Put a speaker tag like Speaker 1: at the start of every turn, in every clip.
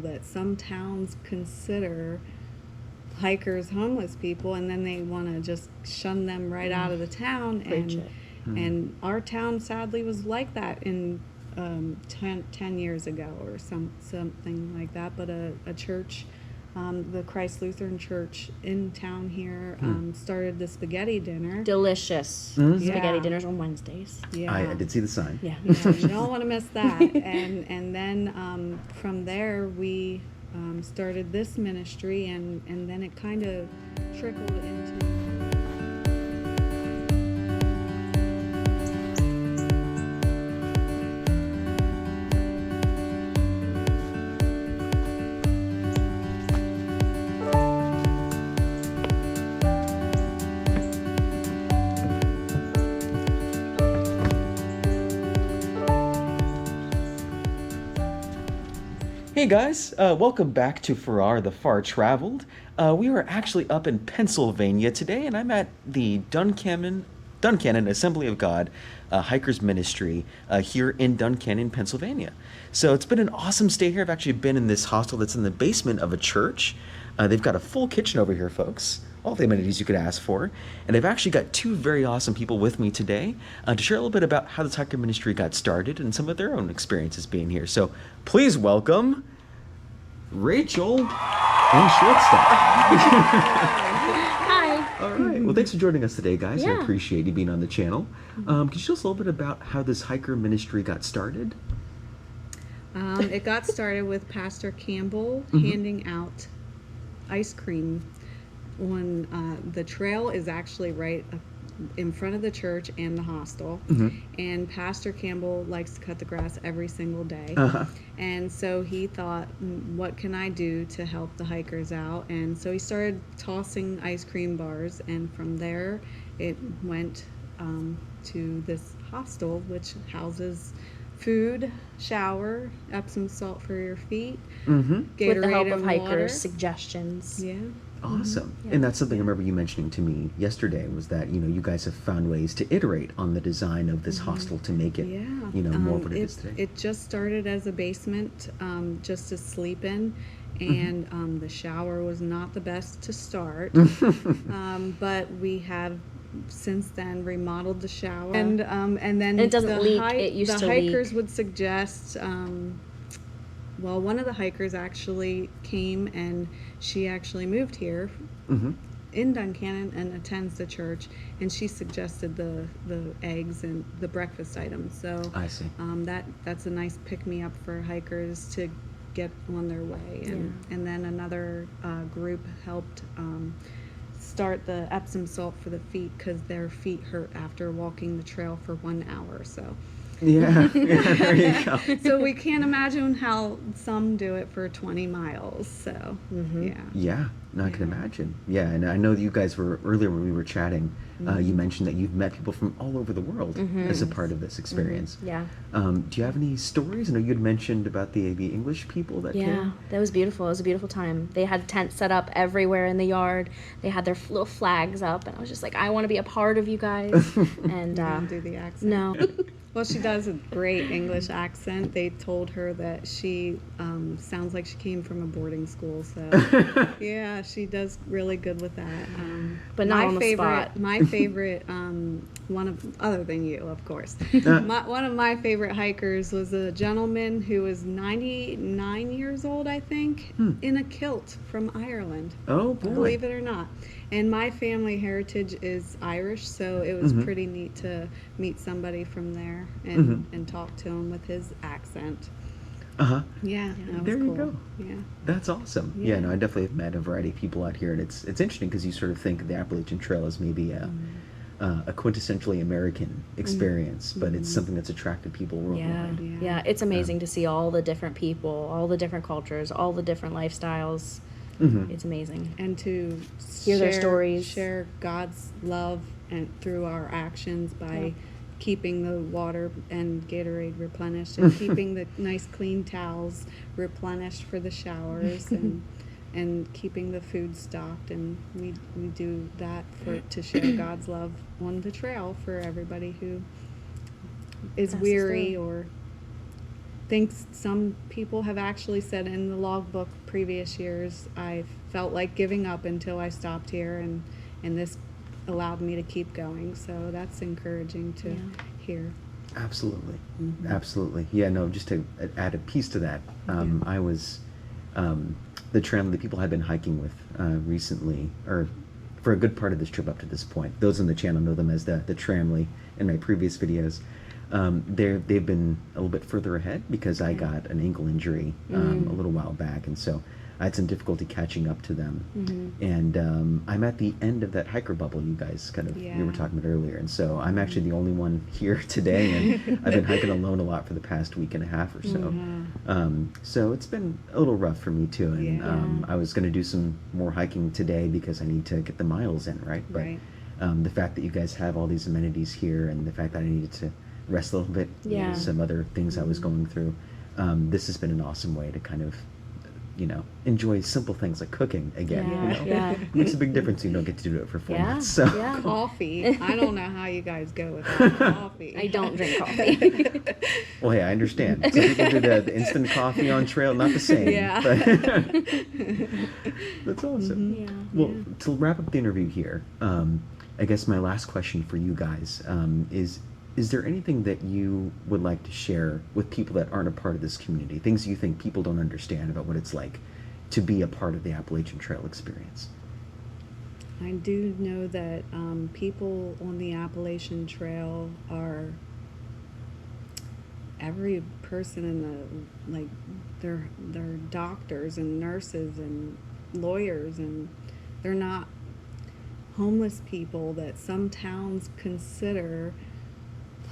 Speaker 1: that some towns consider hikers homeless people, and then they want to just shun them right out of the town.
Speaker 2: Preach it.
Speaker 1: And our town sadly was like that in 10 years ago or something like that. But a church, the Christ Lutheran Church in town here, started the spaghetti dinner.
Speaker 2: Delicious
Speaker 1: Yeah.
Speaker 2: spaghetti dinners on Wednesdays.
Speaker 1: Yeah.
Speaker 3: I did see the sign.
Speaker 2: Yeah.
Speaker 1: Yeah, you don't want to miss that. And then from there we started this ministry, and then it kind of trickled into.
Speaker 3: Hey guys, welcome back to For the Far Traveled. We are actually up in Pennsylvania today, and I'm at the Duncannon Assembly of God Hikers Ministry here in Duncannon, Pennsylvania. So it's been an awesome stay here. I've actually been in this hostel that's in the basement of a church. They've got a full kitchen over here, folks. All the amenities you could ask for. And I've actually got two very awesome people with me today to share a little bit about how this hiker ministry got started and some of their own experiences being here. So please welcome Rachael and Shortstop.
Speaker 2: Hi.
Speaker 3: All right. Well, thanks for joining us today, guys. I
Speaker 2: Yeah.
Speaker 3: appreciate you being on the channel. Could you tell us a little bit about how this hiker ministry got started?
Speaker 1: It got started with Pastor Campbell handing out ice cream on the trail is actually right in front of the church and the hostel. And Pastor Campbell likes to cut the grass every single day. And so he thought, what can I do to help the hikers out? And so he started tossing ice cream bars, and from there it went to this hostel, which houses food, shower, Epsom salt for your feet, Gatorade
Speaker 2: With the help of
Speaker 1: and
Speaker 2: hikers,
Speaker 1: water.
Speaker 2: suggestions.
Speaker 1: Yeah.
Speaker 3: Awesome.
Speaker 2: Yeah.
Speaker 3: And that's something I remember you mentioning to me yesterday, was that, you guys have found ways to iterate on the design of this hostel to make it,
Speaker 1: Yeah.
Speaker 3: more of what it is today.
Speaker 1: It just started as a basement, just to sleep in, and the shower was not the best to start, but we have since then remodeled the shower, and then
Speaker 2: It doesn't
Speaker 1: the
Speaker 2: leak. It used
Speaker 1: the
Speaker 2: to leak.
Speaker 1: hikers would suggest. Well, one of the hikers actually came, and she actually moved here in Duncannon and attends the church, and she suggested the eggs and the breakfast items. So
Speaker 3: I see.
Speaker 1: That's a nice pick-me-up for hikers to get on their way. And then another group helped start the Epsom salt for the feet, because their feet hurt after walking the trail for 1 hour. So
Speaker 3: Yeah, there you go.
Speaker 1: so we can't imagine how some do it for 20 miles. So yeah.
Speaker 3: Yeah, no, I can imagine. Yeah, and I know that you guys were, earlier when we were chatting, you mentioned that you've met people from all over the world as a part of this experience.
Speaker 2: Yeah.
Speaker 3: Do you have any stories? I know you had mentioned about the English people that
Speaker 2: Yeah,
Speaker 3: came.
Speaker 2: that was beautiful. It was a beautiful time. They had tents set up everywhere in the yard. They had their little flags up, and I was just like, I want to be a part of you guys. And
Speaker 1: Don't do the accent.
Speaker 2: no,
Speaker 1: Well, she does a great English accent. They told her that she sounds like she came from a boarding school. So yeah, she does really good with that.
Speaker 2: But not on the spot.
Speaker 1: My favorite, one of, other than you, of course, one of my favorite hikers was a gentleman who was 99 years old, I think, in a kilt from Ireland.
Speaker 3: Oh boy.
Speaker 1: Believe it or not. And my family heritage is Irish, so it was pretty neat to meet somebody from there and talk to him with his accent. Yeah, that was
Speaker 3: There you
Speaker 1: cool.
Speaker 3: go.
Speaker 1: Yeah.
Speaker 3: That's awesome. Yeah, no, I definitely have met a variety of people out here, and it's interesting because you sort of think of the Appalachian Trail as maybe a quintessentially American experience, but it's something that's attracted people worldwide.
Speaker 2: yeah, it's amazing to see all the different people, all the different cultures, all the different lifestyles. It's amazing.
Speaker 1: And to
Speaker 2: Hear their stories.
Speaker 1: share God's love and through our actions by keeping the water and Gatorade replenished, and keeping the nice clean towels replenished for the showers, and keeping the food stocked. And we do that to share God's love on the trail for everybody who is
Speaker 2: That's
Speaker 1: weary
Speaker 2: good.
Speaker 1: or think some people have actually said in the logbook previous years, I felt like giving up until I stopped here, and this allowed me to keep going. So that's encouraging to
Speaker 2: Yeah.
Speaker 1: hear.
Speaker 3: Absolutely.
Speaker 1: Mhm.
Speaker 3: Absolutely. Yeah, no, just to add a piece to that,
Speaker 1: Yeah.
Speaker 3: I was, the trail that people had been hiking with recently, or for a good part of this trip up to this point. Those on the channel know them as the Tramley in my previous videos. They've been a little bit further ahead because I got an ankle injury a little while back, and so I had some difficulty catching up to them. And I'm at the end of that hiker bubble you guys you were
Speaker 1: Yeah.
Speaker 3: talking about earlier, and so I'm actually the only one here today, and I've been hiking alone a lot for the past week and a half or so. So it's been a little rough for me too, and
Speaker 1: Yeah.
Speaker 3: I was going to do some more hiking today because I need to get the miles in, right? But
Speaker 1: Right.
Speaker 3: the fact that you guys have all these amenities here, and the fact that I needed to rest a little bit,
Speaker 2: Yeah.
Speaker 3: some other things I was going through, this has been an awesome way to kind of, enjoy simple things like cooking again.
Speaker 2: Yeah, yeah.
Speaker 3: It makes a big difference when you don't get to do it for 4
Speaker 2: Yeah,
Speaker 3: months. So
Speaker 2: yeah.
Speaker 1: Coffee. I don't know how you guys go without coffee.
Speaker 2: I don't drink coffee.
Speaker 3: well, hey, I understand. Some people do the instant coffee on trail, not the same.
Speaker 1: Yeah.
Speaker 3: But that's awesome.
Speaker 2: Yeah.
Speaker 3: Well, to wrap up the interview here, I guess my last question for you guys is there anything that you would like to share with people that aren't a part of this community? Things you think people don't understand about what it's like to be a part of the Appalachian Trail experience?
Speaker 1: I do know that people on the Appalachian Trail are every person in the they're doctors and nurses and lawyers, and they're not homeless people that some towns consider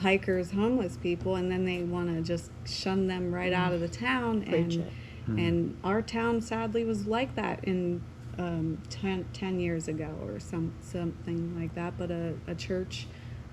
Speaker 1: hikers homeless people, and then they want to just shun them right out of the town.
Speaker 2: Preach
Speaker 1: and
Speaker 2: it.
Speaker 1: and our town sadly was like that in 10 years ago or something like that. But a church,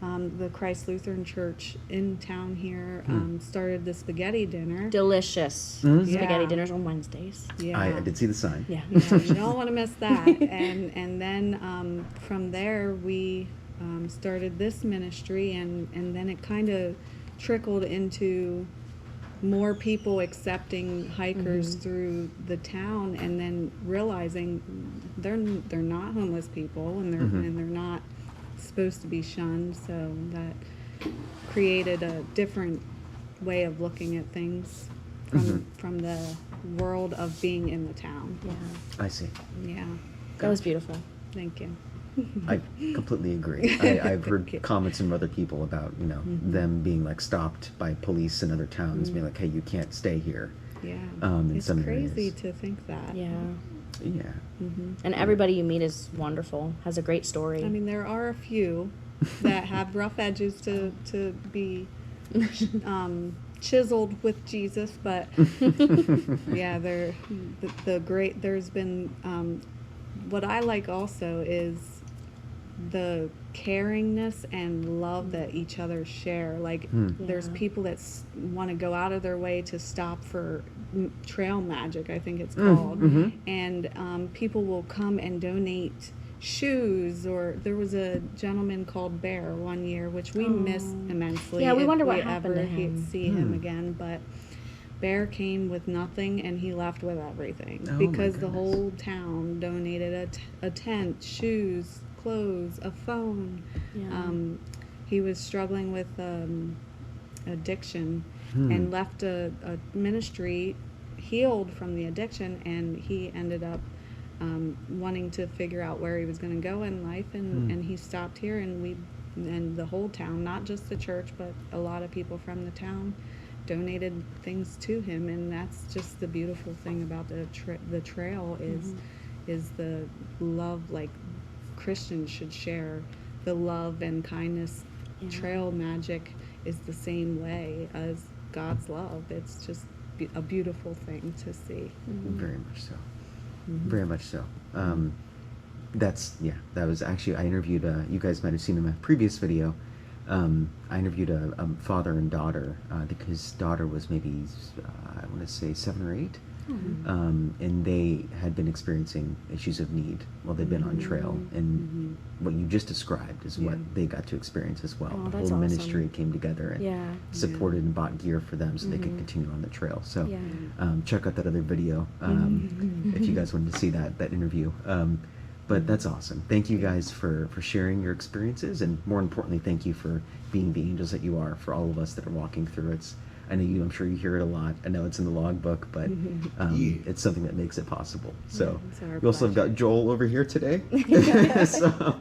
Speaker 1: the Christ Lutheran Church in town here, started the spaghetti dinner.
Speaker 2: Delicious
Speaker 3: Mm.
Speaker 2: spaghetti
Speaker 1: Yeah.
Speaker 2: dinners on Wednesdays.
Speaker 1: Yeah.
Speaker 3: I did see the sign.
Speaker 2: Yeah.
Speaker 1: Yeah, you don't want to miss that. And then from there we started this ministry, and then it kind of trickled into more people accepting hikers through the town, and then realizing they're not homeless people, and they're not supposed to be shunned. So that created a different way of looking at things from the world of being in the town.
Speaker 2: Yeah.
Speaker 3: I see.
Speaker 1: Yeah,
Speaker 2: That was beautiful.
Speaker 1: thank you.
Speaker 3: I completely agree. I've heard comments from other people about, them being like stopped by police in other towns, being like, hey, you can't stay here.
Speaker 1: Yeah,
Speaker 3: In
Speaker 1: it's
Speaker 3: some
Speaker 1: crazy
Speaker 3: areas.
Speaker 1: to think that.
Speaker 2: Yeah.
Speaker 3: Yeah.
Speaker 2: And everybody you meet is wonderful, has a great story.
Speaker 1: I mean, there are a few that have rough edges to be chiseled with Jesus, but yeah, there's been what I like also is the caringness and love that each other share. Like there's
Speaker 2: Yeah.
Speaker 1: people that want to go out of their way to stop for trail magic, I think it's called, and people will come and donate shoes. Or there was a gentleman called Bear one year, which we miss immensely.
Speaker 2: Yeah, we
Speaker 1: if
Speaker 2: wonder what
Speaker 1: we
Speaker 2: happened to
Speaker 1: ever
Speaker 2: him.
Speaker 1: see him again. But Bear came with nothing, and he left with everything
Speaker 3: Oh, my
Speaker 1: because the
Speaker 3: goodness.
Speaker 1: whole town donated a tent, shoes, clothes, a phone.
Speaker 2: Yeah.
Speaker 1: He was struggling with addiction and left a ministry healed from the addiction, and he ended up wanting to figure out where he was going to go in life, and he stopped here, and the whole town, not just the church, but a lot of people from the town donated things to him. And that's just the beautiful thing about the trail is the love, like Christians should share the love and kindness.
Speaker 2: Yeah.
Speaker 1: Trail magic is the same way as God's love. It's just a beautiful thing to see.
Speaker 3: Very much so. Very much so. That was actually, I interviewed, you guys might have seen in my previous video, I interviewed a father and daughter. I think his daughter was maybe, I want to say 7 or 8. And they had been experiencing issues of need while they'd been on trail, and what you just described is what they got to experience as well.
Speaker 2: Oh,
Speaker 3: The
Speaker 2: that's
Speaker 3: whole
Speaker 2: awesome.
Speaker 3: ministry came together and
Speaker 2: Yeah.
Speaker 3: supported and bought gear for them so they could continue on the trail. So
Speaker 2: Yeah.
Speaker 3: check out that other video if you guys wanted to see that interview. But that's awesome. Thank you guys for sharing your experiences, and more importantly, thank you for being the angels that you are for all of us that are walking through it. I know I'm sure you hear it a lot. I know it's in the logbook, but it's something that makes it possible. So
Speaker 1: It's our
Speaker 3: we also have got
Speaker 1: pleasure.
Speaker 3: Joel over here today. So,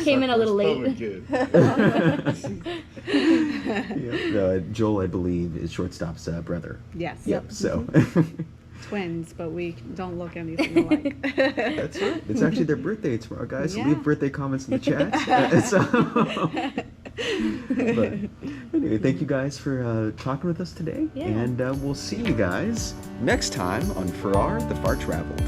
Speaker 2: Came in a little late.
Speaker 3: Joel, I believe, is Shortstop's brother.
Speaker 1: Yes.
Speaker 3: Yep. So
Speaker 1: Twins, but we don't look anything alike.
Speaker 3: that's right. It's actually their birthday tomorrow, guys. So
Speaker 1: Yeah.
Speaker 3: leave birthday comments in the chat. But anyway, thank you guys for talking with us today,
Speaker 2: Yeah.
Speaker 3: and we'll see you guys next time on For Our the Far Traveled.